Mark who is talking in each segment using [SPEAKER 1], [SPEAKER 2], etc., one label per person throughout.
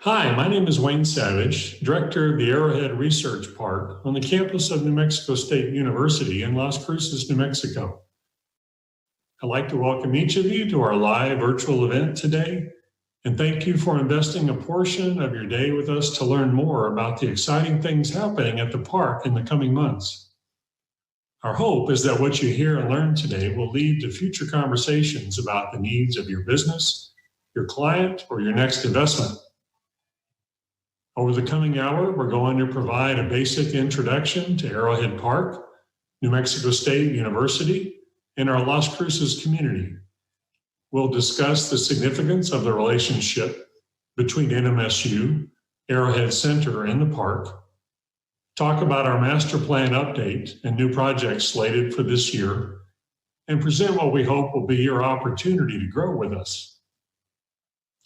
[SPEAKER 1] Hi, my name is Wayne Savage, Director of the Arrowhead Research Park on the campus of New Mexico State University in Las Cruces, New Mexico. I'd like to welcome each of you to our live virtual event today, and thank you for investing a portion of your day with us to learn more about the exciting things happening at the park in the coming months. Our hope is that what you hear and learn today will lead to future conversations about the needs of your business, your client, or your next investment. Over the coming hour, we're going to provide a basic introduction to Arrowhead Park, New Mexico State University, and our Las Cruces community. We'll discuss the significance of the relationship between NMSU, Arrowhead Center, and the park, talk about our master plan update and new projects slated for this year, and present what we hope will be your opportunity to grow with us.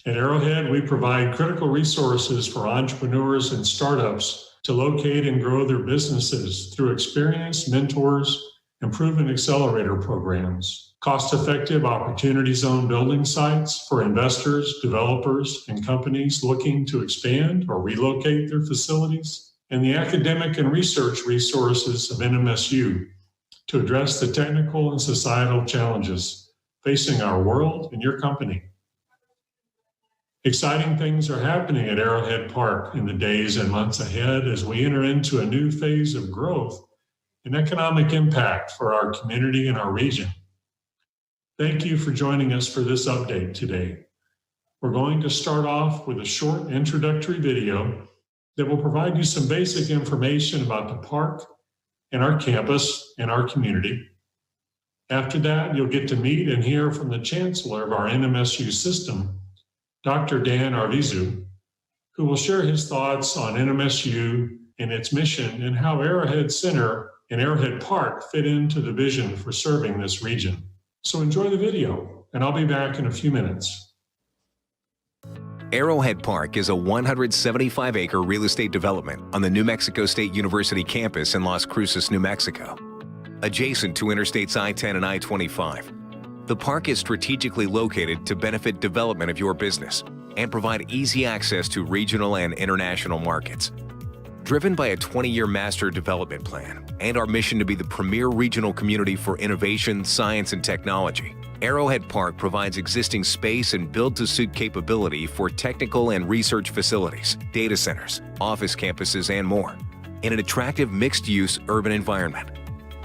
[SPEAKER 1] At Arrowhead, we provide critical resources for entrepreneurs and startups to locate and grow their businesses through experienced mentors and proven accelerator programs, cost-effective opportunity zone building sites for investors, developers, and companies looking to expand or relocate their facilities, and the academic and research resources of NMSU to address the technical and societal challenges facing our world and your company. Exciting things are happening at Arrowhead Park in the days and months ahead as we enter into a new phase of growth and economic impact for our community and our region. Thank you for joining us for this update today. We're going to start off with a short introductory video that will provide you some basic information about the park and our campus and our community. After that, you'll get to meet and hear from the chancellor of our NMSU system, Dr. Dan Arvizu, who will share his thoughts on NMSU and its mission and how Arrowhead Center and Arrowhead Park fit into the vision for serving this region. So enjoy the video, and I'll be back in a few minutes.
[SPEAKER 2] Arrowhead Park is a 175-acre real estate development on the New Mexico State University campus in Las Cruces, New Mexico. Adjacent to Interstates I-10 and I-25, the park is strategically located to benefit development of your business and provide easy access to regional and international markets. Driven by a 20-year master development plan and our mission to be the premier regional community for innovation, science, and technology, Arrowhead Park provides existing space and build-to-suit capability for technical and research facilities, data centers, office campuses, and more in an attractive mixed-use urban environment.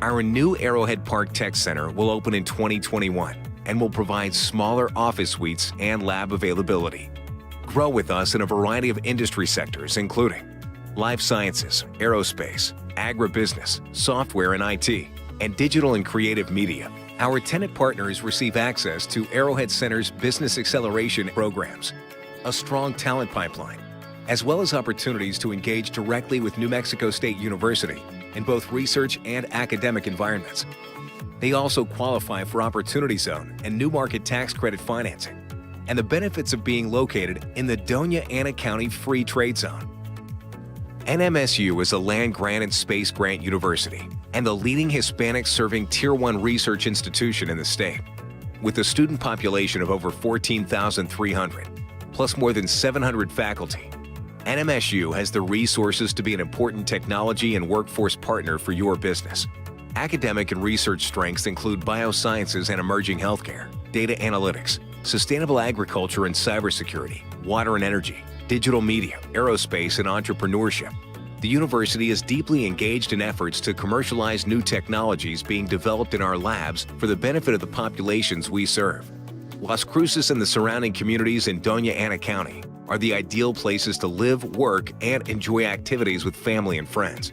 [SPEAKER 2] Our new Arrowhead Park Tech Center will open in 2021 and will provide smaller office suites and lab availability. Grow with us in a variety of industry sectors, including life sciences, aerospace, agribusiness, software and IT, and digital and creative media. Our tenant partners receive access to Arrowhead Center's business acceleration programs, a strong talent pipeline, as well as opportunities to engage directly with New Mexico State University in both research and academic environments. They also qualify for Opportunity Zone and New Market Tax Credit financing, and the benefits of being located in the Doña Ana County Free Trade Zone. NMSU is a land grant and space grant university and the leading Hispanic-serving Tier 1 research institution in the state. With a student population of over 14,300, plus more than 700 faculty, NMSU has the resources to be an important technology and workforce partner for your business. Academic and research strengths include biosciences and emerging healthcare, data analytics, sustainable agriculture and cybersecurity, water and energy, digital media, aerospace, and entrepreneurship. The university is deeply engaged in efforts to commercialize new technologies being developed in our labs for the benefit of the populations we serve. Las Cruces and the surrounding communities in Doña Ana County are the ideal places to live, work, and enjoy activities with family and friends.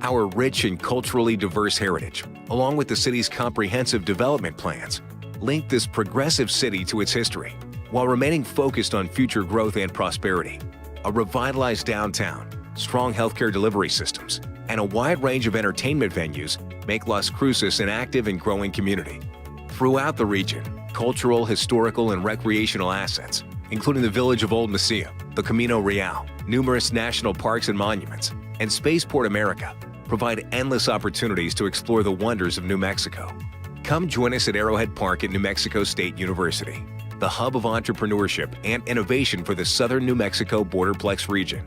[SPEAKER 2] Our rich and culturally diverse heritage, along with the city's comprehensive development plans, link this progressive city to its history, while remaining focused on future growth and prosperity. A revitalized downtown, strong healthcare delivery systems, and a wide range of entertainment venues make Las Cruces an active and growing community. Throughout the region, cultural, historical, and recreational assets, including the village of Old Mesilla, the Camino Real, numerous national parks and monuments, and Spaceport America, provide endless opportunities to explore the wonders of New Mexico. Come join us at Arrowhead Park at New Mexico State University. the hub of entrepreneurship and innovation for the southern New Mexico Borderplex region.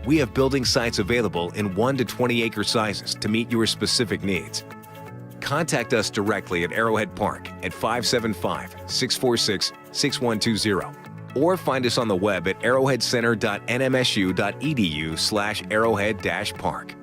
[SPEAKER 2] We have building sites available in 1 to 20 acre sizes to meet your specific needs. Contact us directly at Arrowhead Park at 575-646-6120 or find us on the web at arrowheadcenter.nmsu.edu/arrowhead-park.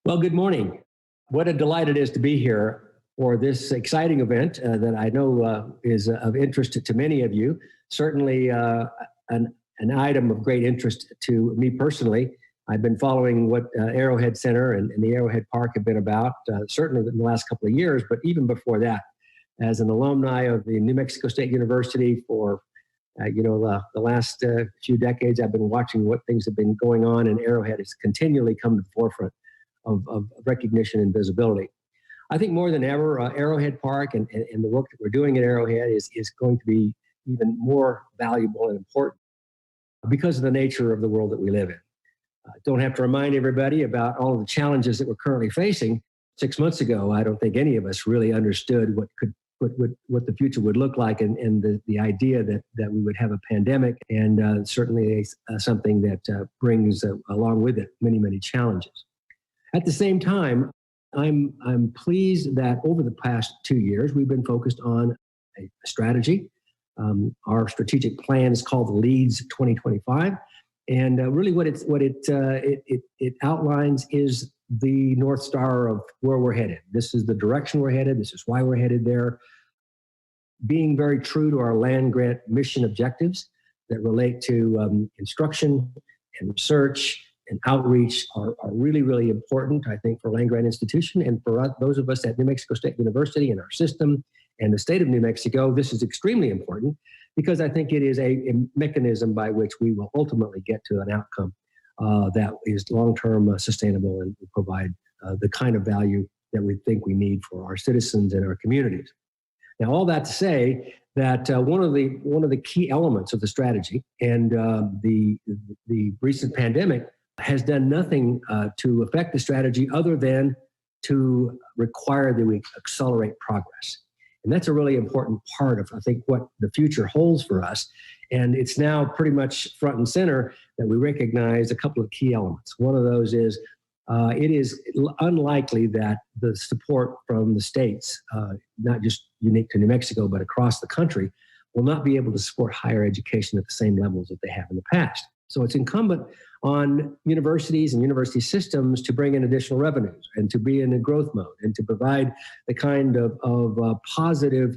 [SPEAKER 3] Well, good morning. What a delight it is to be here for this exciting event that I know is of interest to many of you. Certainly an item of great interest to me personally. I've been following what Arrowhead Center and the Arrowhead Park have been about, certainly in the last couple of years, but even before that. As an alumni of the New Mexico State University for the last few decades, I've been watching what things have been going on, and Arrowhead has continually come to the forefront of recognition and visibility. I think more than ever, Arrowhead Park and the work that we're doing at Arrowhead is going to be even more valuable and important because of the nature of the world that we live in. Don't have to remind everybody about all of the challenges that we're currently facing. 6 months ago, I don't think any of us really understood what the future would look like, and the idea that we would have a pandemic, and certainly something that brings along with it many challenges. At the same time, I'm pleased that over the past 2 years, we've been focused on a strategy. Our strategic plan is called the Leads 2025, and really what it outlines is the North Star of where we're headed. This is the direction we're headed. This is why we're headed there. Being very true to our land grant mission objectives that relate to instruction and research and outreach are really important, I think, for land grant institution, and for those of us at New Mexico State University and our system and the state of New Mexico. This is extremely important because I think it is a mechanism by which we will ultimately get to an outcome that is long-term sustainable and will provide the kind of value that we think we need for our citizens and our communities. Now, all that to say that one of the key elements of the strategy and the recent pandemic has done nothing to affect the strategy other than to require that we accelerate progress. And that's a really important part of, I think, what the future holds for us. And it's now pretty much front and center that we recognize a couple of key elements. One of those is it is unlikely that the support from the states, not just unique to New Mexico, but across the country, will not be able to support higher education at the same levels that they have in the past. So it's incumbent on universities and university systems to bring in additional revenues and to be in a growth mode and to provide the kind of positive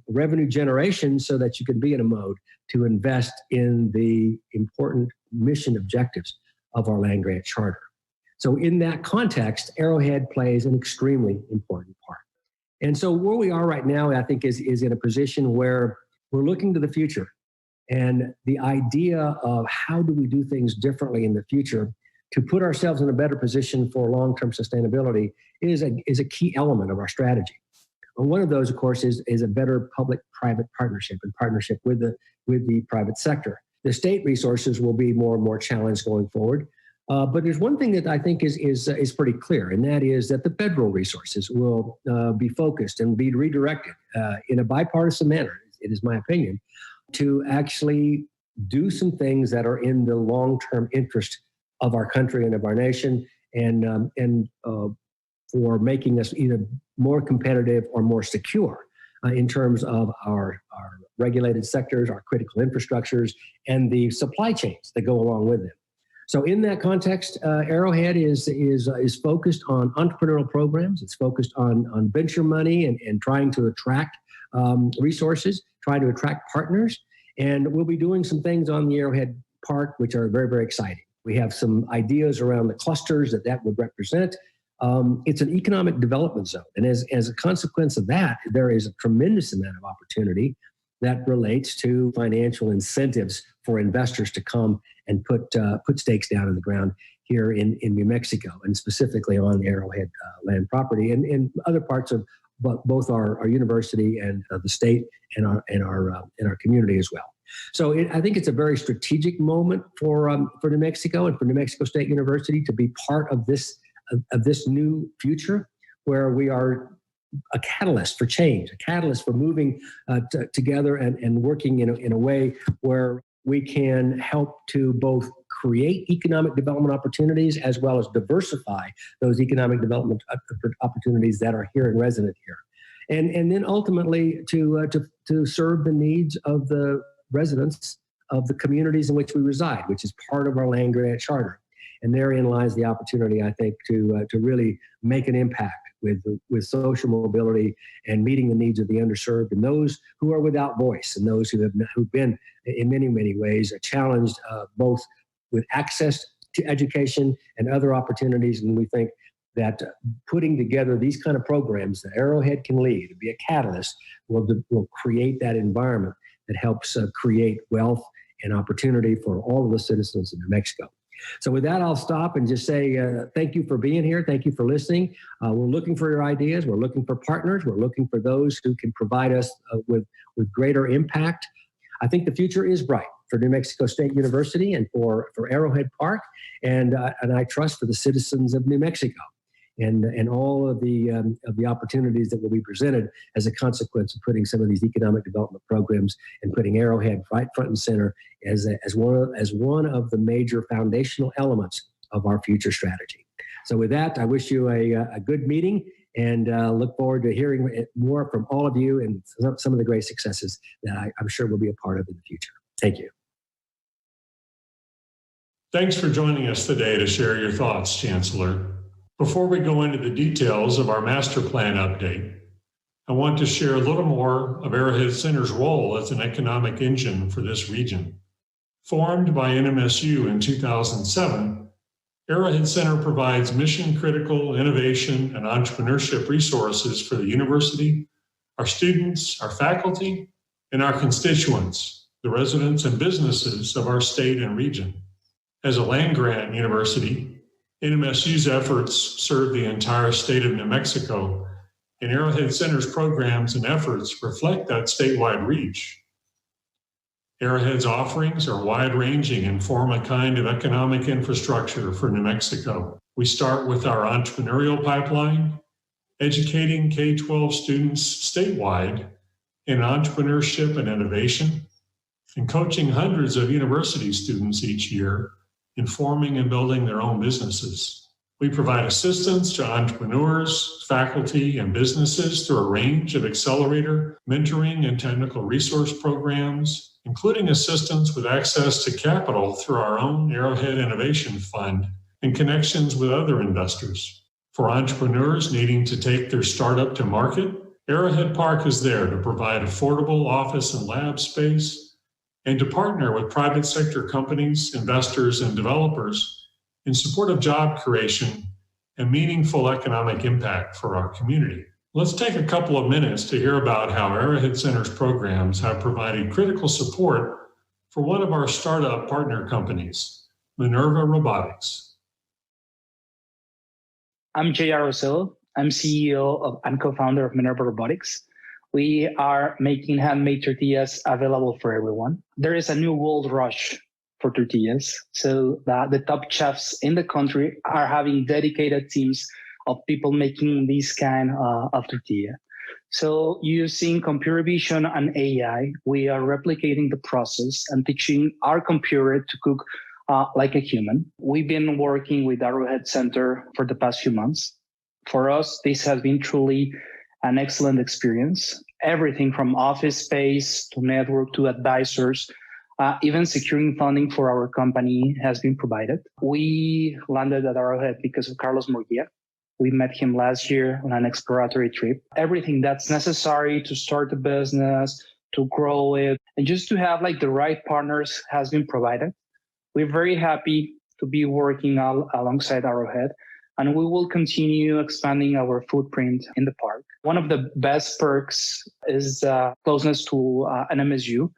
[SPEAKER 3] revenue generation so that you can be in a mode to invest in the important mission objectives of our land grant charter. So in that context, Arrowhead plays an extremely important part. And so where we are right now, I think, is in a position where we're looking to the future. And the idea of how do we do things differently in the future to put ourselves in a better position for long-term sustainability is a key element of our strategy. And one of those, of course, is a better public-private partnership and partnership with the private sector. The state resources will be more and more challenged going forward. But there's one thing that I think is pretty clear, and that is that the federal resources will be focused and be redirected in a bipartisan manner, it is my opinion, to actually do some things that are in the long-term interest of our country and of our nation, and for making us either more competitive or more secure in terms of our regulated sectors, our critical infrastructures, and the supply chains that go along with them. So in that context, Arrowhead is focused on entrepreneurial programs. It's focused on venture money and trying to attract resources, trying to attract partners. And we'll be doing some things on the Arrowhead Park, which are very exciting. We have some ideas around the clusters that would represent. It's an economic development zone. And as a consequence of that, there is a tremendous amount of opportunity that relates to financial incentives for investors to come and put stakes down in the ground here in New Mexico, and specifically on Arrowhead land property and other parts of both our university and the state and our community as well. So I think it's a very strategic moment for New Mexico and for New Mexico State University to be part of this new future, where we are a catalyst for change, a catalyst for moving together and working in a way where we can help to both create economic development opportunities as well as diversify those economic development opportunities that are here and resident here. And then ultimately to serve the needs of the residents of the communities in which we reside, which is part of our land grant charter. And therein lies the opportunity, I think, to really make an impact with social mobility and meeting the needs of the underserved and those who are without voice and those who've been in many ways challenged both with access to education and other opportunities. And we think that putting together these kind of programs that Arrowhead can lead and be a catalyst will create that environment that helps create wealth and opportunity for all of the citizens of New Mexico. So with that, I'll stop and just say thank you for being here. Thank you for listening. We're looking for your ideas. We're looking for partners. We're looking for those who can provide us with greater impact. I think the future is bright for New Mexico State University and for Arrowhead Park, and I trust for the citizens of New Mexico and all of the opportunities that will be presented as a consequence of putting some of these economic development programs and putting Arrowhead right front and center as one of the major foundational elements of our future strategy. So with that, I wish you a good meeting and look forward to hearing more from all of you and some of the great successes that I'm sure we'll be a part of in the future. Thank you.
[SPEAKER 1] Thanks for joining us today to share your thoughts, Chancellor. Before we go into the details of our master plan update, I want to share a little more of Arrowhead Center's role as an economic engine for this region. Formed by NMSU in 2007, Arrowhead Center provides mission-critical innovation and entrepreneurship resources for the university, our students, our faculty, and our constituents, the residents and businesses of our state and region. As a land-grant university, NMSU's efforts serve the entire state of New Mexico, and Arrowhead Center's programs and efforts reflect that statewide reach. Arrowhead's offerings are wide-ranging and form a kind of economic infrastructure for New Mexico. We start with our entrepreneurial pipeline, educating K-12 students statewide in entrepreneurship and innovation, and coaching hundreds of university students each year in forming and building their own businesses. We provide assistance to entrepreneurs, faculty, and businesses through a range of accelerator, mentoring, and technical resource programs, including assistance with access to capital through our own Arrowhead Innovation Fund and connections with other investors. For entrepreneurs needing to take their startup to market, Arrowhead Park is there to provide affordable office and lab space, and to partner with private sector companies, investors, and developers in support of job creation and meaningful economic impact for our community. Let's take a couple of minutes to hear about how Arrowhead Center's programs have provided critical support for one of our startup partner companies, Minerva Robotics.
[SPEAKER 4] I'm J.R. Rosillo. I'm CEO and co-founder of Minerva Robotics. We are making handmade tortillas available for everyone. There is a new gold rush for tortillas. So the top chefs in the country are having dedicated teams of people making this kind of tortilla. So using computer vision and AI, we are replicating the process and teaching our computer to cook like a human. We've been working with Arrowhead Center for the past few months. For us, this has been truly an excellent experience. Everything from office space to network to advisors, even securing funding for our company has been provided. We landed at Arrowhead because of Carlos Murguia. We met him last year on an exploratory trip. Everything that's necessary to start a business, to grow it, and just to have like the right partners has been provided. We're very happy to be working alongside Arrowhead, and we will continue expanding our footprint in the park. One of the best perks is closeness to an MSU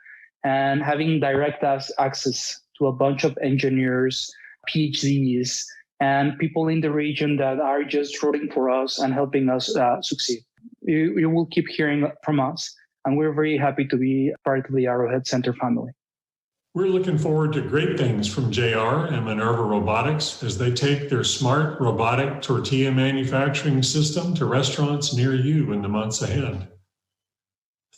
[SPEAKER 4] and having direct access to a bunch of engineers, PhDs, and people in the region that are just rooting for us and helping us succeed. You will keep hearing from us, and we're very happy to be part of the Arrowhead Center family.
[SPEAKER 1] We're looking forward to great things from JR and Minerva Robotics as they take their smart robotic tortilla manufacturing system to restaurants near you in the months ahead.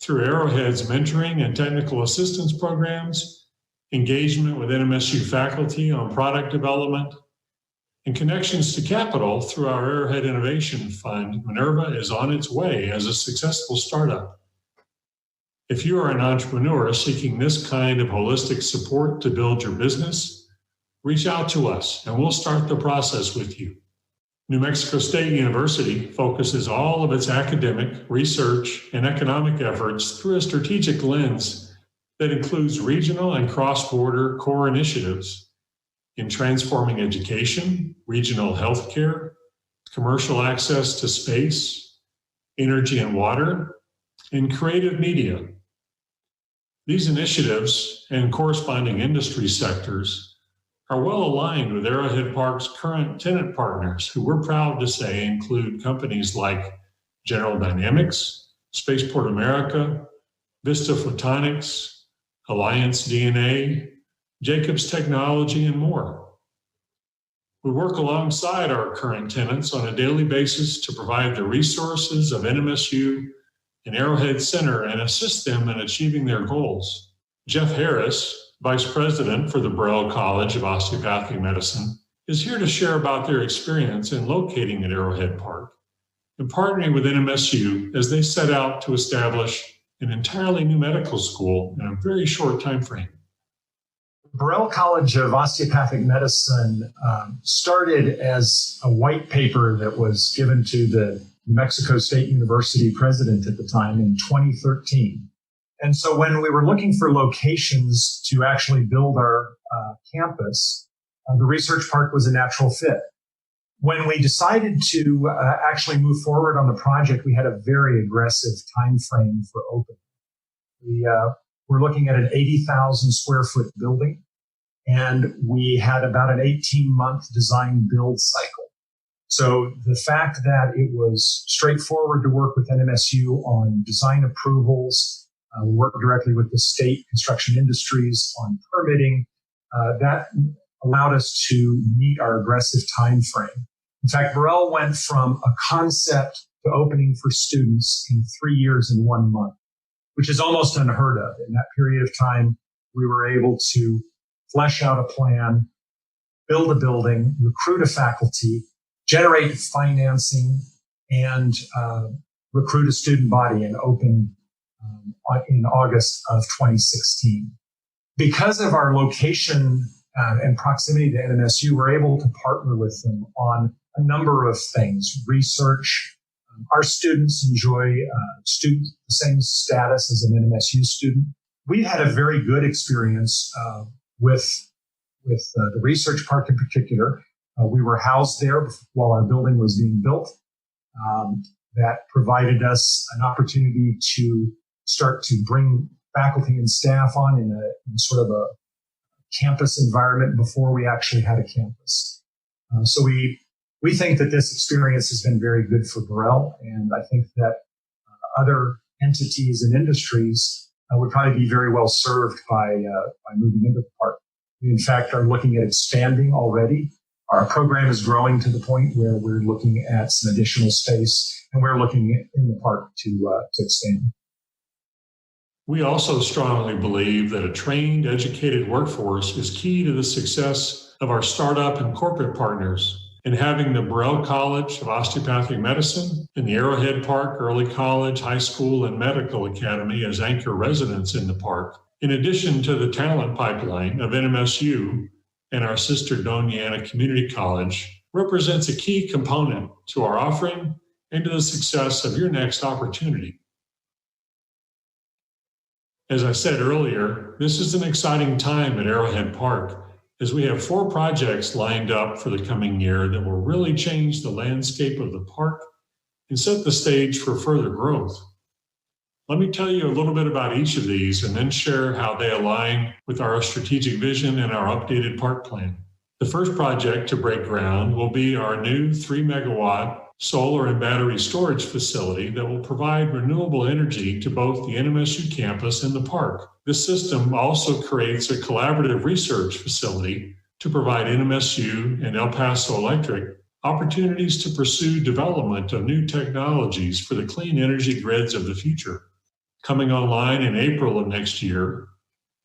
[SPEAKER 1] Through Arrowhead's mentoring and technical assistance programs, engagement with NMSU faculty on product development, and connections to capital through our Arrowhead Innovation Fund, Minerva is on its way as a successful startup. If you are an entrepreneur seeking this kind of holistic support to build your business, reach out to us and we'll start the process with you. New Mexico State University focuses all of its academic, research, and economic efforts through a strategic lens that includes regional and cross-border core initiatives in transforming education, regional healthcare, commercial access to space, energy and water, and creative media. These initiatives and corresponding industry sectors are well aligned with Arrowhead Park's current tenant partners, who we're proud to say include companies like General Dynamics, Spaceport America, Vista Photonics, Alliance DNA, Jacobs Technology, and more. We work alongside our current tenants on a daily basis to provide the resources of NMSU and Arrowhead Center and assist them in achieving their goals. Jeff Harris, Vice President for the Burrell College of Osteopathic Medicine, is here to share about their experience in locating at Arrowhead Park and partnering with NMSU as they set out to establish an entirely new medical school in a very short time frame.
[SPEAKER 5] Burrell College of Osteopathic Medicine started as a white paper that was given to the New Mexico State University president at the time in 2013. And so when we were looking for locations to actually build our campus, the research park was a natural fit. When we decided to actually move forward on the project, we had a very aggressive time frame for opening. We were looking at an 80,000 square foot building, and we had about an 18-month design build cycle. So the fact that it was straightforward to work with NMSU on design approvals, work directly with the state construction industries on permitting, that allowed us to meet our aggressive time frame. In fact, Burrell went from a concept to opening for students in 3 years and 1 month, which is almost unheard of. In that period of time, we were able to flesh out a plan, build a building, recruit a faculty, generate financing, and recruit a student body and open in August of 2016. Because of our location and proximity to NMSU, we're able to partner with them on a number of things. Research. Our students enjoy the same status as an NMSU student. We had a very good experience with the research park in particular. We were housed there while our building was being built. That provided us an opportunity to start to bring faculty and staff on in sort of a campus environment before we actually had a campus. So we think that this experience has been very good for Burrell, and I think that other entities and industries would probably be very well served by moving into the park. We, in fact, are looking at expanding already. Our program is growing to the point where we're looking at some additional space, and we're looking in the park to expand.
[SPEAKER 1] We also strongly believe that a trained, educated workforce is key to the success of our startup and corporate partners. And having the Burrell College of Osteopathic Medicine and the Arrowhead Park Early College, High School, and Medical Academy as anchor residents in the park, in addition to the talent pipeline of NMSU and our sister Doña Ana Community College, represents a key component to our offering and to the success of your next opportunity. As I said earlier, this is an exciting time at Arrowhead Park, as we have 4 projects lined up for the coming year that will really change the landscape of the park and set the stage for further growth. Let me tell you a little bit about each of these and then share how they align with our strategic vision and our updated park plan. The first project to break ground will be our new 3 megawatt solar and battery storage facility that will provide renewable energy to both the NMSU campus and the park. This system also creates a collaborative research facility to provide NMSU and El Paso Electric opportunities to pursue development of new technologies for the clean energy grids of the future. Coming online in April of next year,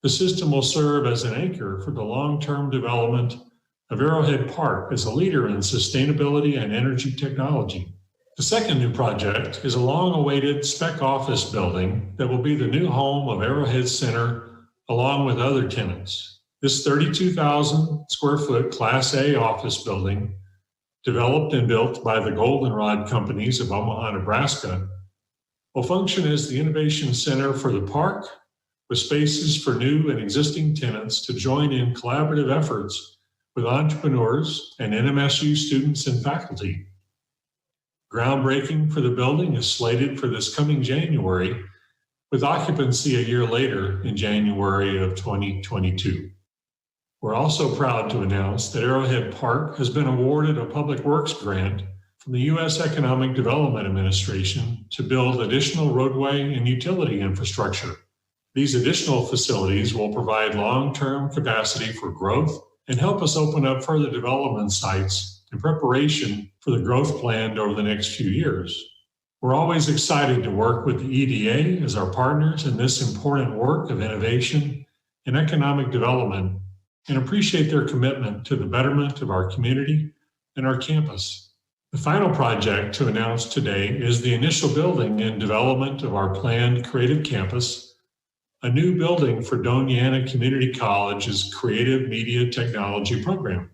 [SPEAKER 1] the system will serve as an anchor for the long-term development of Arrowhead Park as a leader in sustainability and energy technology. The second new project is a long-awaited spec office building that will be the new home of Arrowhead Center along with other tenants. This 32,000 square foot Class A office building, developed and built by the Goldenrod Companies of Omaha, Nebraska, will function as the innovation center for the park, with spaces for new and existing tenants to join in collaborative efforts with entrepreneurs and NMSU students and faculty. Groundbreaking for the building is slated for this coming January, with occupancy a year later in January of 2022. We're also proud to announce that Arrowhead Park has been awarded a Public Works grant from the U.S. Economic Development Administration to build additional roadway and utility infrastructure. These additional facilities will provide long-term capacity for growth and help us open up further development sites in preparation for the growth planned over the next few years. We're always excited to work with the EDA as our partners in this important work of innovation and economic development, and appreciate their commitment to the betterment of our community and our campus. The final project to announce today is the initial building and development of our planned creative campus, a new building for Doña Ana Community College's Creative Media Technology program.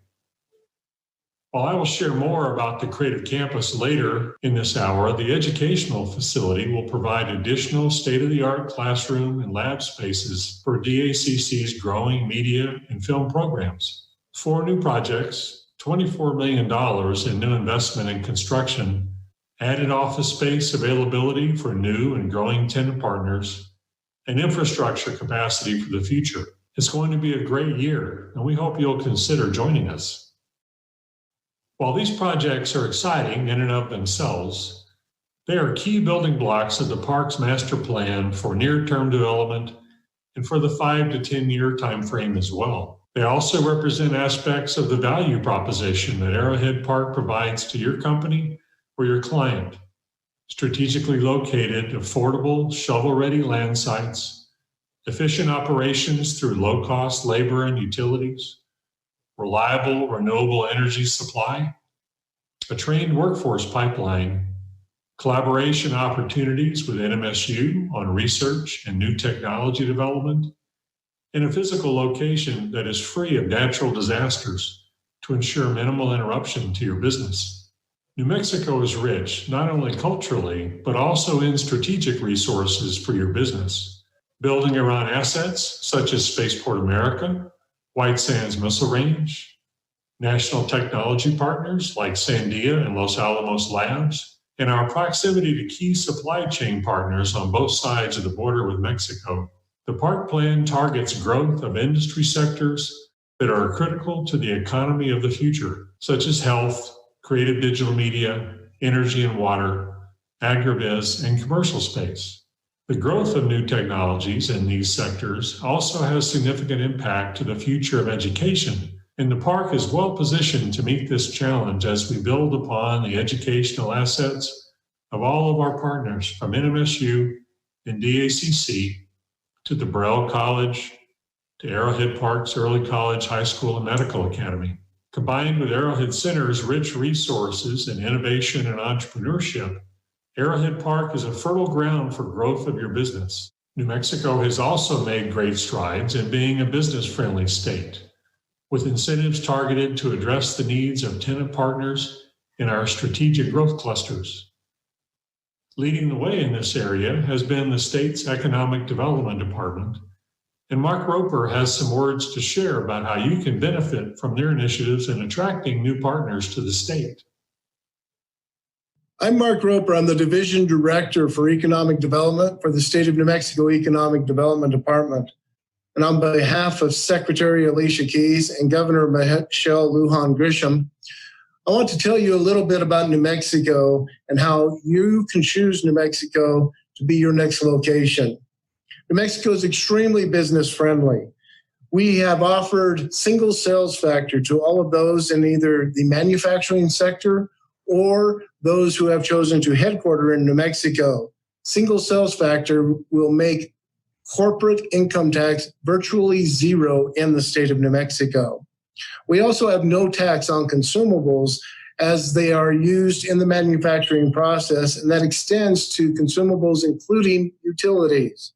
[SPEAKER 1] While I will share more about the Creative Campus later in this hour, the educational facility will provide additional state-of-the-art classroom and lab spaces for DACC's growing media and film programs. 4 new projects, $24 million in new investment in construction, added office space availability for new and growing tenant partners, and infrastructure capacity for the future. It's going to be a great year, and we hope you'll consider joining us. While these projects are exciting in and of themselves, they are key building blocks of the park's master plan for near-term development and for the 5 to 10-year time frame as well. They also represent aspects of the value proposition that Arrowhead Park provides to your company or your client. Strategically located, affordable, shovel-ready land sites, efficient operations through low-cost labor and utilities, reliable, renewable energy supply, a trained workforce pipeline, collaboration opportunities with NMSU on research and new technology development, and a physical location that is free of natural disasters to ensure minimal interruption to your business. New Mexico is rich, not only culturally, but also in strategic resources for your business, building around assets such as Spaceport America, White Sands Missile Range, national technology partners like Sandia and Los Alamos Labs, and our proximity to key supply chain partners on both sides of the border with Mexico. The park plan targets growth of industry sectors that are critical to the economy of the future, such as health, creative digital media, energy and water, agribusiness, and commercial space. The growth of new technologies in these sectors also has significant impact to the future of education, and the park is well positioned to meet this challenge as we build upon the educational assets of all of our partners, from NMSU and DACC to the Burrell College to Arrowhead Park's Early College, High School, and Medical Academy. Combined with Arrowhead Center's rich resources in innovation and entrepreneurship, Arrowhead Park is a fertile ground for growth of your business. New Mexico has also made great strides in being a business-friendly state, with incentives targeted to address the needs of tenant partners in our strategic growth clusters. Leading the way in this area has been the state's Economic Development Department, and Mark Roper has some words to share about how you can benefit from their initiatives in attracting new partners to the state.
[SPEAKER 6] I'm Mark Roper. I'm the Division Director for Economic Development for the State of New Mexico Economic Development Department. And on behalf of Secretary Alicia Keys and Governor Michelle Lujan Grisham, I want to tell you a little bit about New Mexico and how you can choose New Mexico to be your next location. New Mexico is extremely business friendly. We have offered single sales factor to all of those in either the manufacturing sector or those who have chosen to headquarter in New Mexico. Single sales factor will make corporate income tax virtually zero in the state of New Mexico. We also have no tax on consumables as they are used in the manufacturing process, and that extends to consumables including utilities.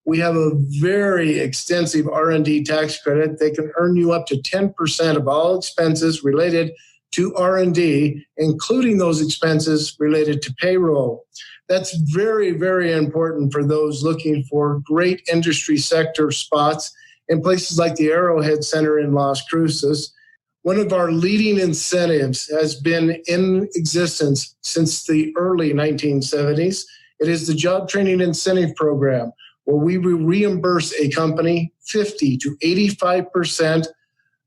[SPEAKER 6] We have a very extensive R&D tax credit. They can earn you up to 10% of all expenses related to R&D, including those expenses related to payroll. That's very, very important for those looking for great industry sector spots in places like the Arrowhead Center in Las Cruces. One of our leading incentives has been in existence since the early 1970s. It is the Job Training Incentive Program, where we will reimburse a company 50 to 85%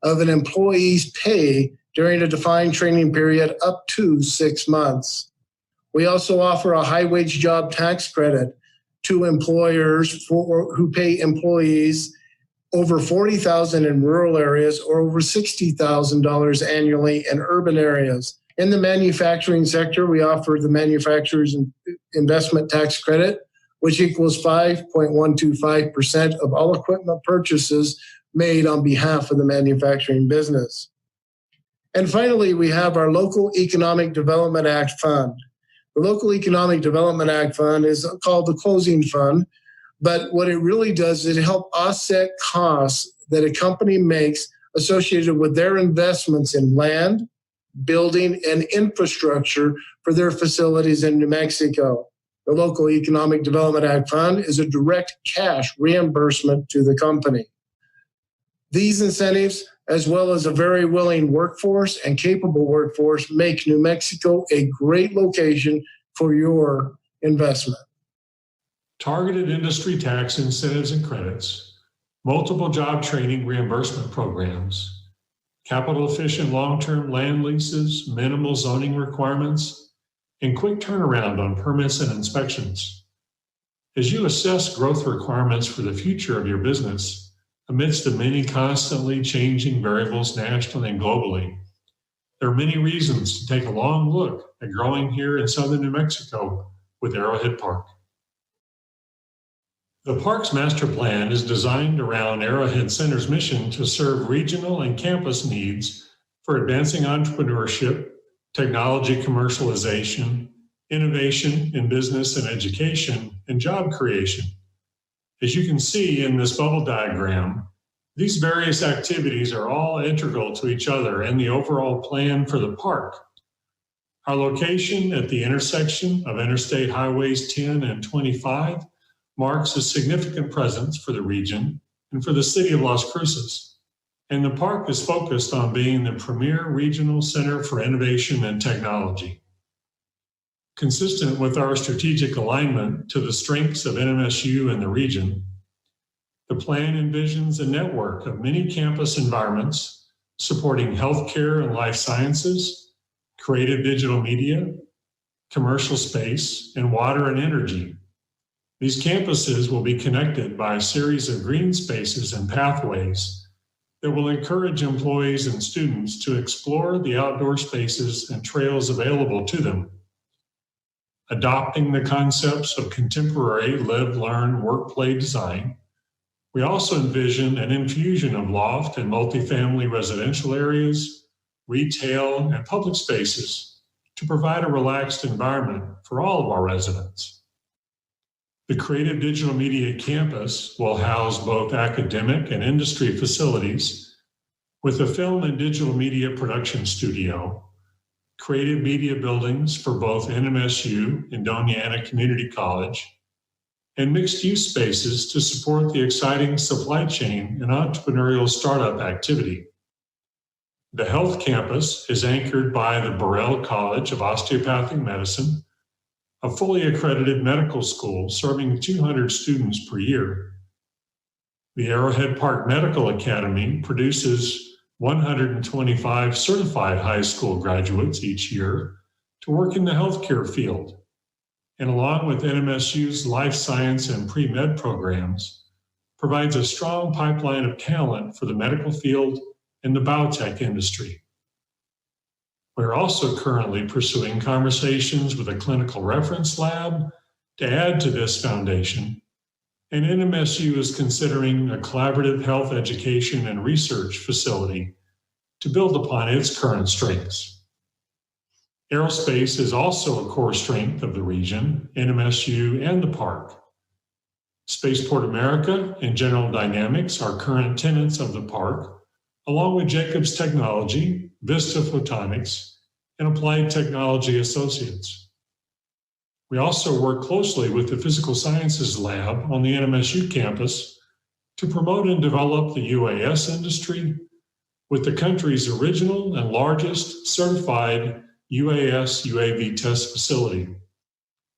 [SPEAKER 6] of an employee's pay during a defined training period up to 6 months. We also offer a high wage job tax credit to employers who pay employees over $40,000 in rural areas or over $60,000 annually in urban areas. In the manufacturing sector, we offer the Manufacturers Investment Tax Credit, which equals 5.125% of all equipment purchases made on behalf of the manufacturing business. And finally, we have our Local Economic Development Act Fund. The Local Economic Development Act Fund is called the closing fund, but what it really does is it helps offset costs that a company makes associated with their investments in land, building, and infrastructure for their facilities in New Mexico. The Local Economic Development Act Fund is a direct cash reimbursement to the company. These incentives, as well as a very willing workforce and capable workforce, make New Mexico a great location for your investment.
[SPEAKER 1] Targeted industry tax incentives and credits, multiple job training reimbursement programs, capital efficient long-term land leases, minimal zoning requirements, and quick turnaround on permits and inspections. As you assess growth requirements for the future of your business, amidst the many constantly changing variables nationally and globally, there are many reasons to take a long look at growing here in southern New Mexico with Arrowhead Park. The park's master plan is designed around Arrowhead Center's mission to serve regional and campus needs for advancing entrepreneurship, technology commercialization, innovation in business and education, and job creation. As you can see in this bubble diagram, these various activities are all integral to each other and the overall plan for the park. Our location at the intersection of Interstate Highways 10 and 25 marks a significant presence for the region and for the city of Las Cruces. And the park is focused on being the premier regional center for innovation and technology. Consistent with our strategic alignment to the strengths of NMSU and the region, the plan envisions a network of many campus environments supporting healthcare and life sciences, creative digital media, commercial space, and water and energy. These campuses will be connected by a series of green spaces and pathways that will encourage employees and students to explore the outdoor spaces and trails available to them. Adopting the concepts of contemporary live, learn, work, play design, we also envision an infusion of loft and multifamily residential areas, retail, and public spaces to provide a relaxed environment for all of our residents. The Creative Digital Media Campus will house both academic and industry facilities with a film and digital media production studio, creative media buildings for both NMSU and Doña Ana Community College, and mixed-use spaces to support the exciting supply chain and entrepreneurial startup activity. The health campus is anchored by the Burrell College of Osteopathic Medicine, a fully accredited medical school serving 200 students per year. The Arrowhead Park Medical Academy produces 125 certified high school graduates each year to work in the healthcare field. And along with NMSU's life science and pre-med programs, provides a strong pipeline of talent for the medical field and the biotech industry. We're also currently pursuing conversations with a clinical reference lab to add to this foundation, and NMSU is considering a collaborative health education and research facility to build upon its current strengths. Aerospace is also a core strength of the region, NMSU, and the park. Spaceport America and General Dynamics are current tenants of the park, along with Jacobs Technology, Vista Photonics, and Applied Technology Associates. We also work closely with the Physical Sciences Lab on the NMSU campus to promote and develop the UAS industry with the country's original and largest certified UAS/UAV test facility.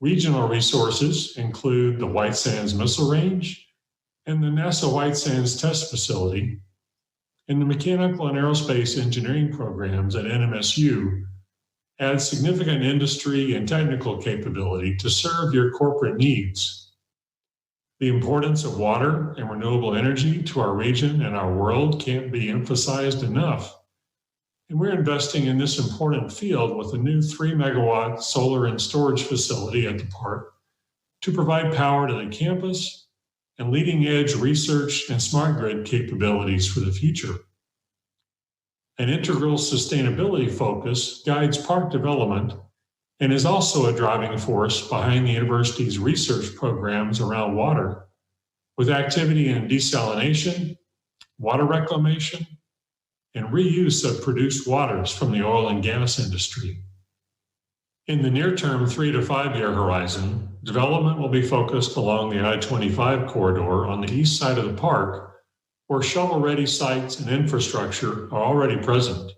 [SPEAKER 1] Regional resources include the White Sands Missile Range and the NASA White Sands Test Facility, and the mechanical and aerospace engineering programs at NMSU add significant industry and technical capability to serve your corporate needs. The importance of water and renewable energy to our region and our world can't be emphasized enough. And we're investing in this important field with a new 3 megawatt solar and storage facility at the park to provide power to the campus and leading edge research and smart grid capabilities for the future. An integral sustainability focus guides park development and is also a driving force behind the university's research programs around water, with activity in desalination, water reclamation, and reuse of produced waters from the oil and gas industry. In the near-term 3 to 5 year horizon, development will be focused along the I-25 corridor on the east side of the park, where shovel-ready sites and infrastructure are already present.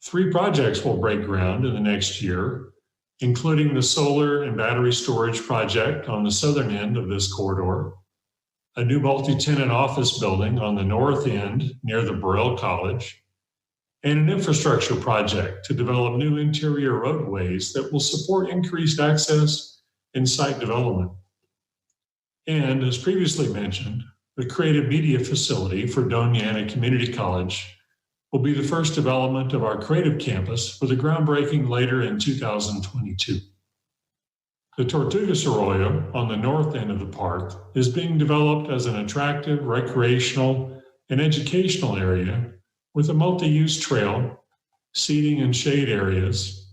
[SPEAKER 1] 3 projects will break ground in the next year, including the solar and battery storage project on the southern end of this corridor, a new multi-tenant office building on the north end near the Burrell College, and an infrastructure project to develop new interior roadways that will support increased access and site development. And as previously mentioned, the creative media facility for Doña Ana Community College will be the first development of our creative campus with a groundbreaking later in 2022. The Tortugas Arroyo on the north end of the park is being developed as an attractive recreational and educational area with a multi-use trail, seating and shade areas,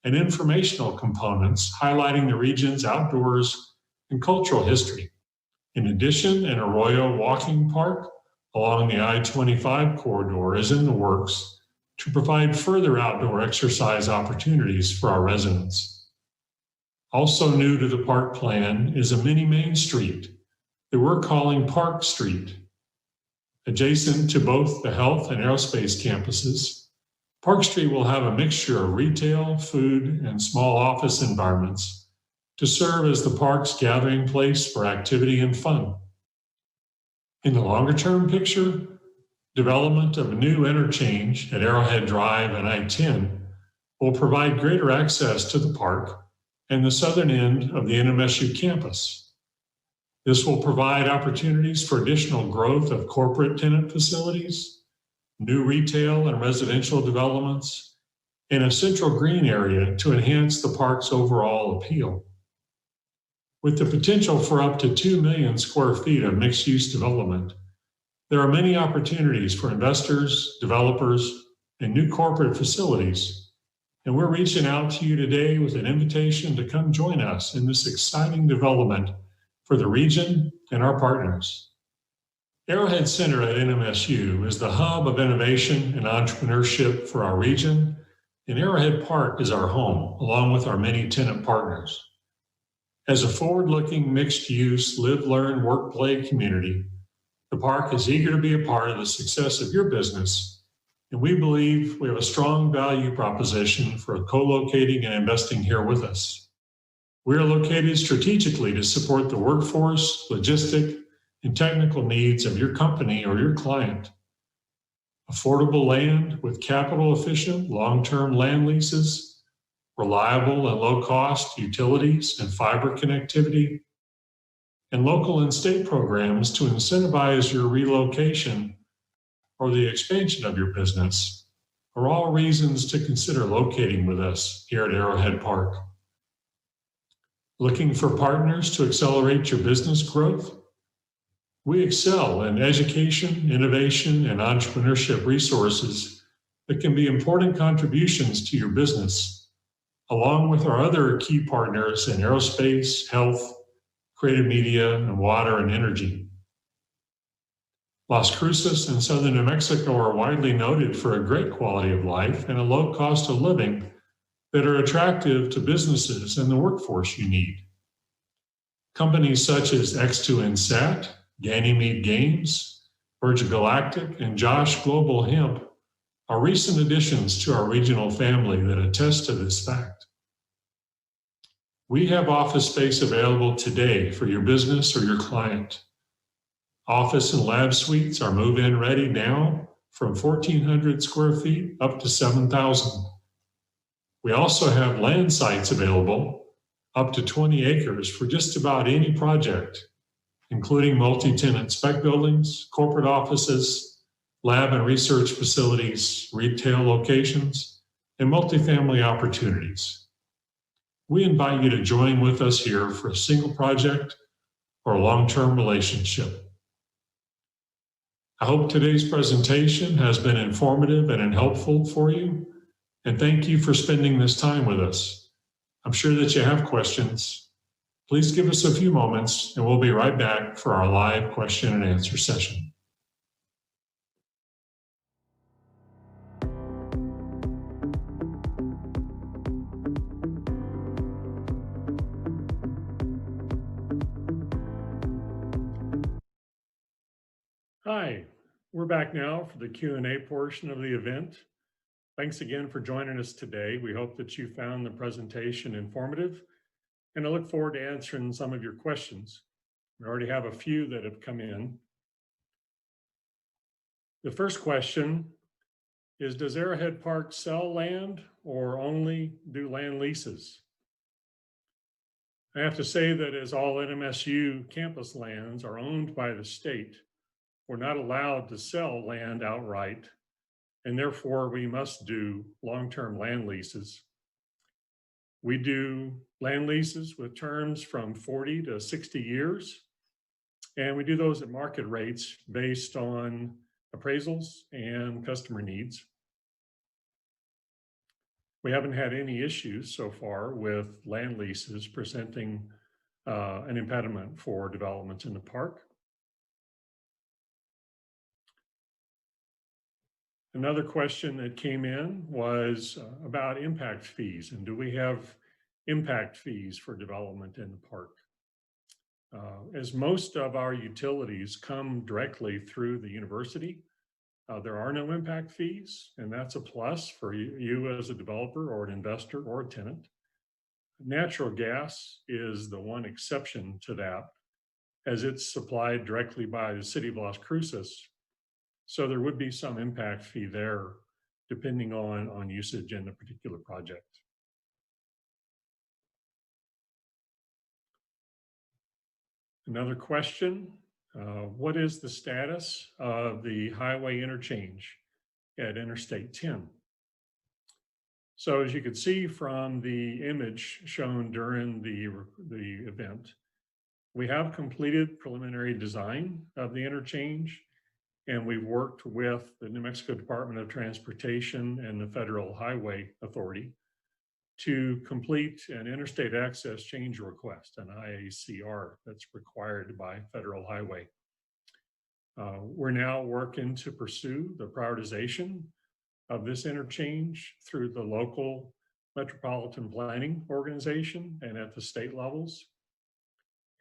[SPEAKER 1] and informational components highlighting the region's outdoors and cultural history. In addition, an Arroyo walking park along the I-25 corridor is in the works to provide further outdoor exercise opportunities for our residents. Also new to the park plan is a mini Main Street that we're calling Park Street. Adjacent to both the health and aerospace campuses, Park Street will have a mixture of retail, food, and small office environments to serve as the park's gathering place for activity and fun. In the longer-term picture, development of a new interchange at Arrowhead Drive and I-10 will provide greater access to the park and the southern end of the NMSU campus. This will provide opportunities for additional growth of corporate tenant facilities, new retail and residential developments, and a central green area to enhance the park's overall appeal. With the potential for up to 2 million square feet of mixed-use development, there are many opportunities for investors, developers, and new corporate facilities. And we're reaching out to you today with an invitation to come join us in this exciting development for the region and our partners. Arrowhead Center at NMSU is the hub of innovation and entrepreneurship for our region, and Arrowhead Park is our home, along with our many tenant partners. As a forward-looking, mixed-use, live, learn, work, play community, the park is eager to be a part of the success of your business. And we believe we have a strong value proposition for co-locating and investing here with us. We are located strategically to support the workforce, logistic, and technical needs of your company or your client. affordable land with capital-efficient, long-term land leases, reliable and low-cost utilities and fiber connectivity, and local and state programs to incentivize your relocation or the expansion of your business are all reasons to consider locating with us here at Arrowhead Park. Looking for partners to accelerate your business growth? We excel in education, innovation, and entrepreneurship resources that can be important contributions to your business, along with our other key partners in aerospace, health, creative media, and water and energy. Las Cruces and southern New Mexico are widely noted for a great quality of life and a low cost of living that are attractive to businesses and the workforce you need. Companies such as X2NSat, Ganymede Games, Virgin Galactic, and Josh Global Hemp are recent additions to our regional family that attest to this fact. We have office space available today for your business or your client. Office and lab suites are move-in ready now from 1,400 square feet up to 7,000. We also have land sites available up to 20 acres for just about any project, including multi-tenant spec buildings, corporate offices, lab and research facilities, retail locations, and multifamily opportunities. We invite you to join with us here for a single project or a long-term relationship. I hope today's presentation has been informative and helpful for you, and thank you for spending this time with us. I'm sure that you have questions. Please give us a few moments and we'll be right back for our live question and answer session. Hi, we're back now for the Q&A portion of the event. Thanks again for joining us today. We hope that you found the presentation informative, and I look forward to answering some of your questions. We already have a few that have come in. The first question is, does Arrowhead Park sell land or only do land leases? I have to say that as all NMSU campus lands are owned by the state, we're not allowed to sell land outright, and therefore we must do long-term land leases. We do land leases with terms from 40 to 60 years, and we do those at market rates based on appraisals and customer needs. We haven't had any issues so far with land leases presenting an impediment for development in the park. Another question that came in was about impact fees, and do we have impact fees for development in the park? As most of our utilities come directly through the university, there are no impact fees, and that's a plus for you as a developer or an investor or a tenant. Natural gas is the one exception to that, as it's supplied directly by the city of Las Cruces. So there would be some impact fee there, depending on usage in the particular project. Another question, what is the status of the highway interchange at Interstate 10? So as you can see from the image shown during the event, we have completed preliminary design of the interchange, and we've worked with the New Mexico Department of Transportation and the Federal Highway Authority to complete an interstate access change request, an IACR that's required by Federal Highway. We're now working to pursue the prioritization of this interchange through the local metropolitan planning organization and at the state levels.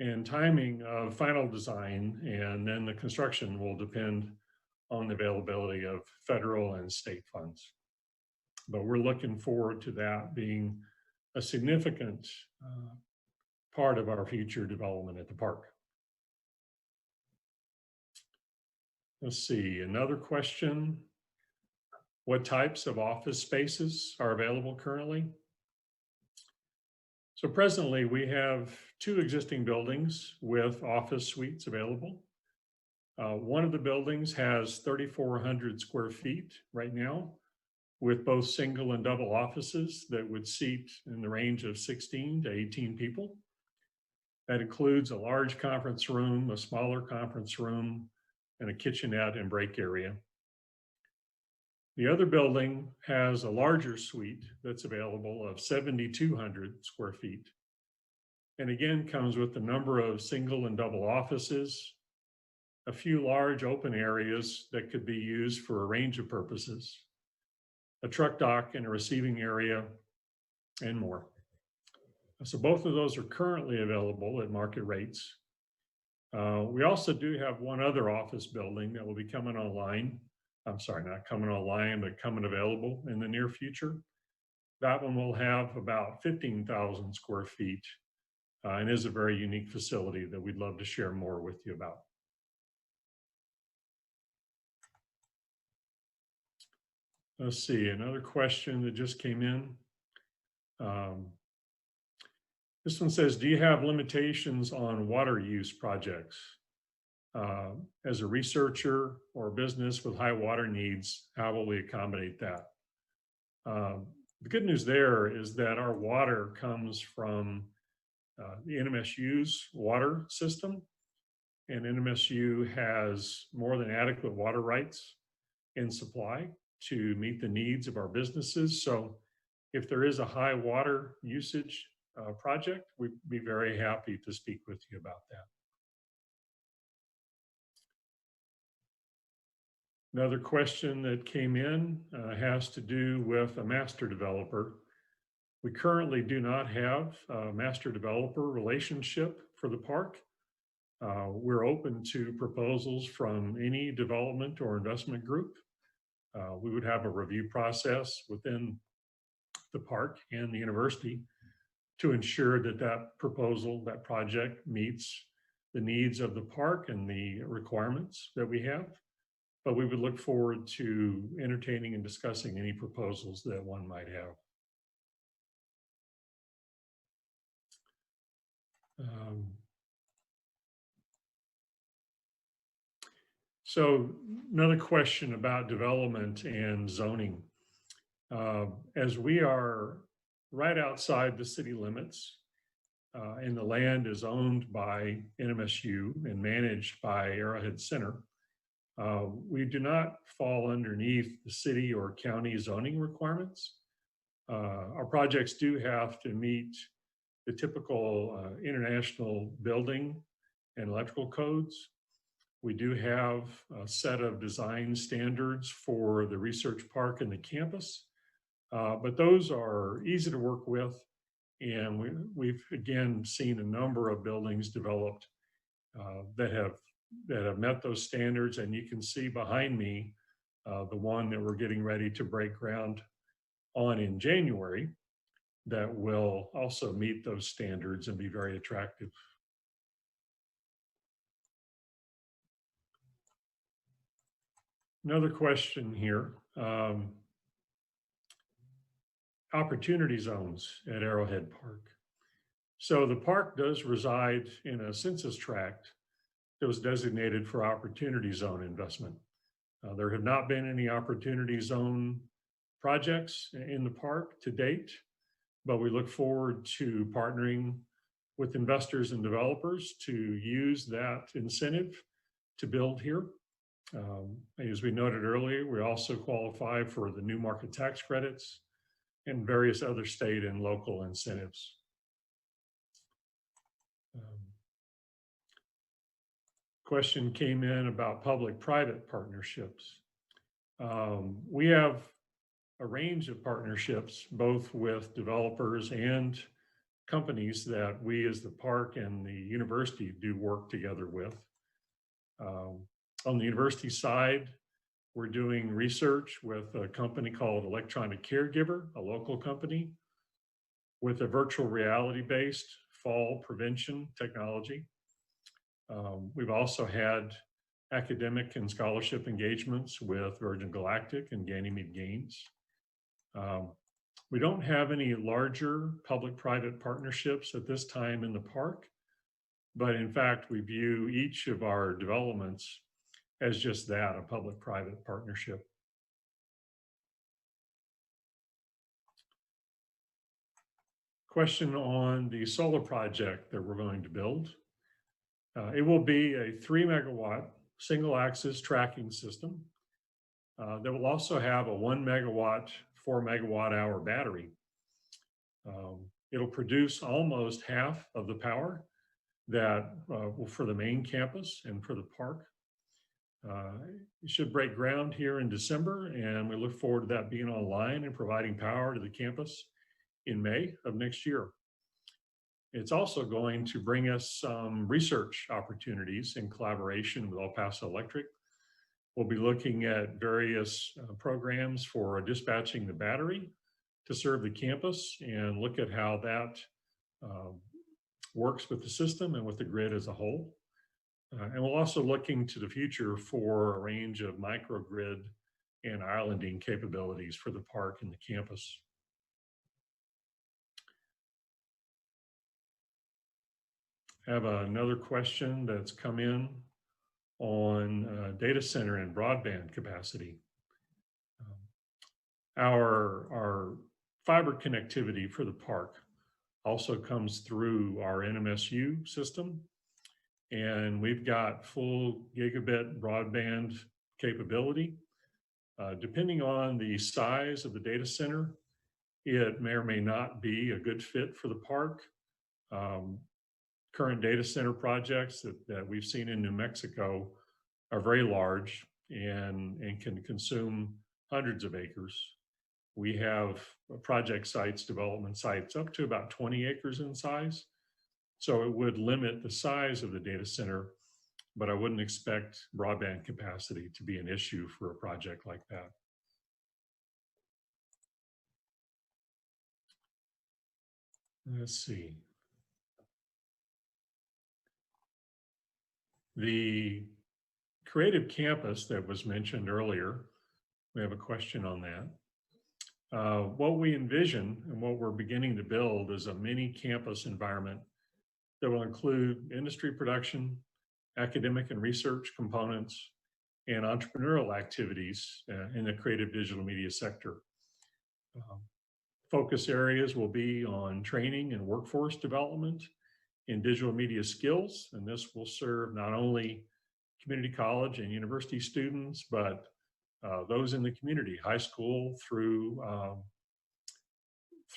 [SPEAKER 1] And timing of final design and then the construction will depend on the availability of federal and state funds. But we're looking forward to that being a significant part of our future development at the park. Let's see, another question. What types of office spaces are available currently? So presently, we have 2 existing buildings with office suites available. One of the buildings has 3,400 square feet right now, with both single and double offices that would seat in the range of 16 to 18 people. That includes a large conference room, a smaller conference room, and a kitchenette and break area. The other building has a larger suite that's available of 7,200 square feet. And again, comes with a number of single and double offices, a few large open areas that could be used for a range of purposes, a truck dock and a receiving area, and more. So both of those are currently available at market rates. We also do have one other office building that will be coming online. I'm sorry, not coming online, but coming available in the near future. That one will have about 15,000 square feet and is a very unique facility that we'd love to share more with you about. Let's see, another question that just came in. This one says, do you have limitations on water use projects? As a researcher or business with high water needs, how will we accommodate that? The good news there is that our water comes from the NMSU's water system, and NMSU has more than adequate water rights in supply to meet the needs of our businesses. So if there is a high water usage project, we'd be very happy to speak with you about that. Another question that came in has to do with a master developer. We currently do not have a master developer relationship for the park. We're open to proposals from any development or investment group. We would have a review process within the park and the university to ensure that that proposal, that project meets the needs of the park and the requirements that we have. But we would look forward to entertaining and discussing any proposals that one might have. So another question about development and zoning. As we are right outside the city limits, and the land is owned by NMSU and managed by Arrowhead Center, we do not fall underneath the city or county zoning requirements. Our projects do have to meet the typical international building and electrical codes. We do have a set of design standards for the research park and the campus, but those are easy to work with. And we've again seen a number of buildings developed that have met those standards. And you can see behind me the one that we're getting ready to break ground on in January that will also meet those standards and be very attractive. Another question here. Opportunity zones at Arrowhead Park. So the park does reside in a census tract that was designated for opportunity zone investment. There have not been any opportunity zone projects in the park to date, but we look forward to partnering with investors and developers to use that incentive to build here. As we noted earlier, we also qualify for the new market tax credits and various other state and local incentives. Question came in about public-private partnerships. We have a range of partnerships, both with developers and companies that we as the park and the university do work together with. On the university side, we're doing research with a company called Electronic Caregiver, a local company, with a virtual reality-based fall prevention technology. We've also had academic and scholarship engagements with Virgin Galactic and Ganymede Gaines. We don't have any larger public-private partnerships at this time in the park, but in fact, we view each of our developments as just that, a public-private partnership. Question on the solar project that we're going to build. It will be a 3-megawatt single-axis tracking system that will also have a 1-megawatt, 4-megawatt-hour battery. It'll produce almost half of the power that for the main campus and for the park. It should break ground here in December, and we look forward to that being online and providing power to the campus in May of next year. It's also going to bring us some research opportunities in collaboration with El Paso Electric. We'll be looking at various programs for dispatching the battery to serve the campus and look at how that works with the system and with the grid as a whole. And we'll also looking to the future for a range of microgrid and islanding capabilities for the park and the campus. I have another question that's come in on data center and broadband capacity. Our fiber connectivity for the park also comes through our NMSU system, and we've got full gigabit broadband capability. Depending on the size of the data center, it may or may not be a good fit for the park. Current data center projects that we've seen in New Mexico are very large and can consume hundreds of acres. We have project sites, development sites up to about 20 acres in size. So it would limit the size of the data center, but I wouldn't expect broadband capacity to be an issue for a project like that. Let's see. The creative campus that was mentioned earlier, we have a question on that. What we envision and what we're beginning to build is a mini campus environment that will include industry production, academic and research components, and entrepreneurial activities in the creative digital media sector. Focus areas will be on training and workforce development in digital media skills, and this will serve not only community college and university students, but those in the community, high school through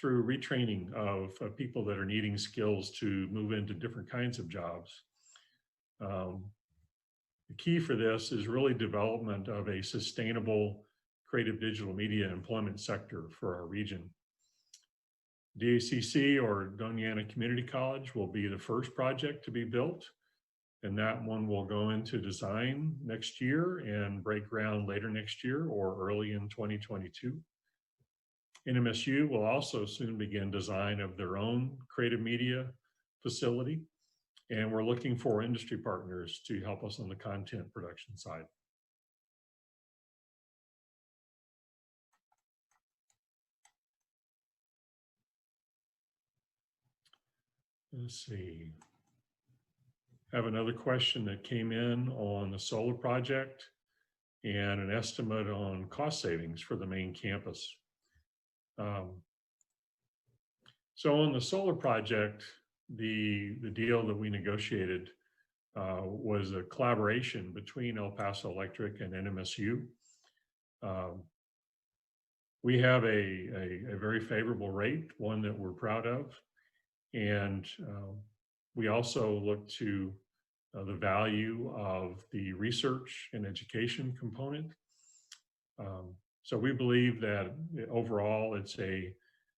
[SPEAKER 1] retraining of people that are needing skills to move into different kinds of jobs. The key for this is really development of a sustainable creative digital media employment sector for our region. DACC or Doña Ana Community College will be the first project to be built, and that one will go into design next year and break ground later next year or early in 2022. NMSU will also soon begin design of their own creative media facility, and we're looking for industry partners to help us on the content production side. Let's see. I have another question that came in on the solar project and an estimate on cost savings for the main campus. So on the solar project, the deal that we negotiated was a collaboration between El Paso Electric and NMSU. We have a very favorable rate, one that we're proud of. And we also look to the value of the research and education component. So we believe that overall it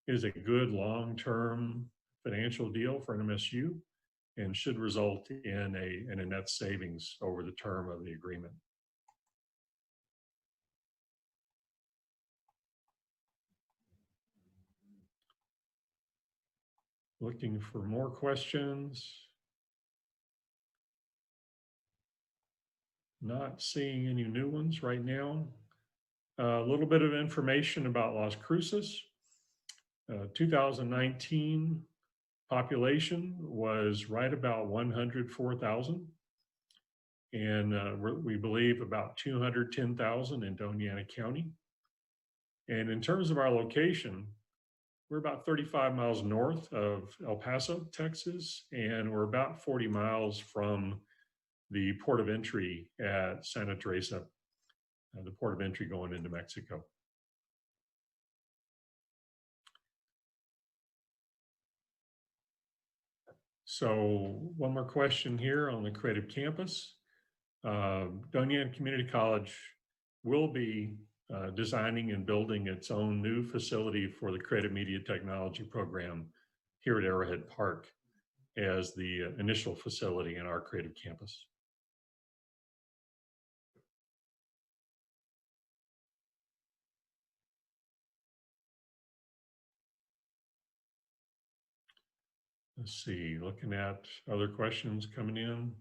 [SPEAKER 1] is a good long-term financial deal for NMSU and should result in a net savings over the term of the agreement. Looking for more questions. Not seeing any new ones right now. A little bit of information about Las Cruces. 2019 population was right about 104,000. And we believe about 210,000 in Doñana County. And in terms of our location, we're about 35 miles north of El Paso, Texas, and we're about 40 miles from the port of entry at Santa Teresa, the port of entry going into Mexico. So one more question here on the Creative Campus. Doñana Community College will be designing and building its own new facility for the Creative Media Technology program here at Arrowhead Park as the initial facility in our Creative Campus. Let's see, looking at other questions coming in.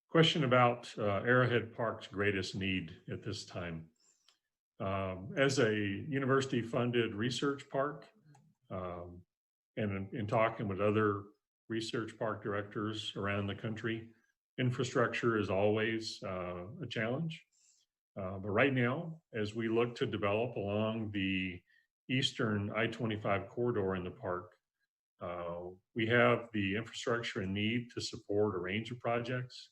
[SPEAKER 1] Question about Arrowhead Park's greatest need at this time. As a university-funded research park, and in talking with other research park directors around the country, infrastructure is always a challenge. But right now, as we look to develop along the eastern I-25 corridor in the park, we have the infrastructure and need to support a range of projects.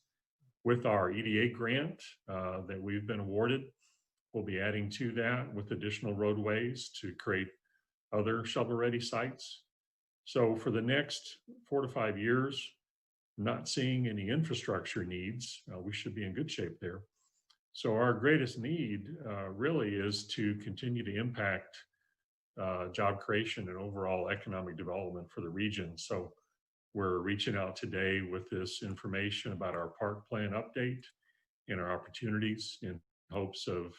[SPEAKER 1] With our EDA grant that we've been awarded, we'll be adding to that with additional roadways to create other shovel-ready sites. So for the next 4 to 5 years, not seeing any infrastructure needs, we should be in good shape there. So our greatest need really is to continue to impact job creation and overall economic development for the region. So we're reaching out today with this information about our park plan update and our opportunities in hopes of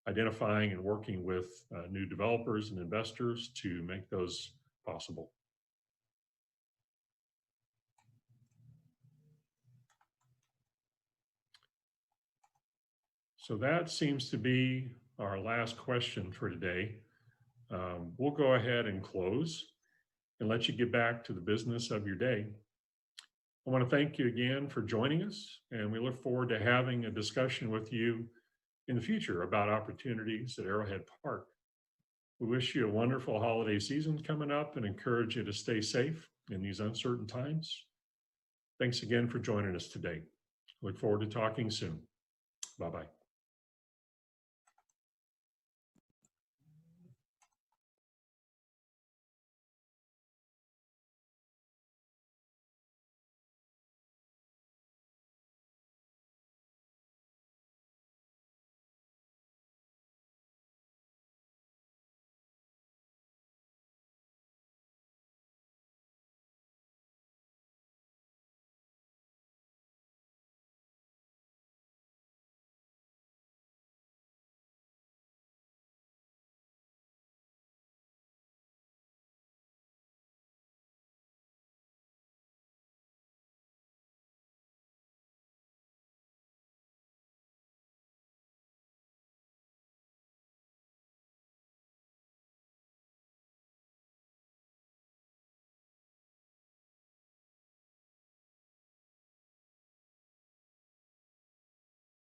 [SPEAKER 1] identifying and working with new developers and investors to make those possible. So that seems to be our last question for today. We'll go ahead and close and let you get back to the business of your day. I want to thank you again for joining us, and we look forward to having a discussion with you in the future about opportunities at Arrowhead Park. We wish you a wonderful holiday season coming up and encourage you to stay safe in these uncertain times. Thanks again for joining us today. Look forward to talking soon. Bye-bye.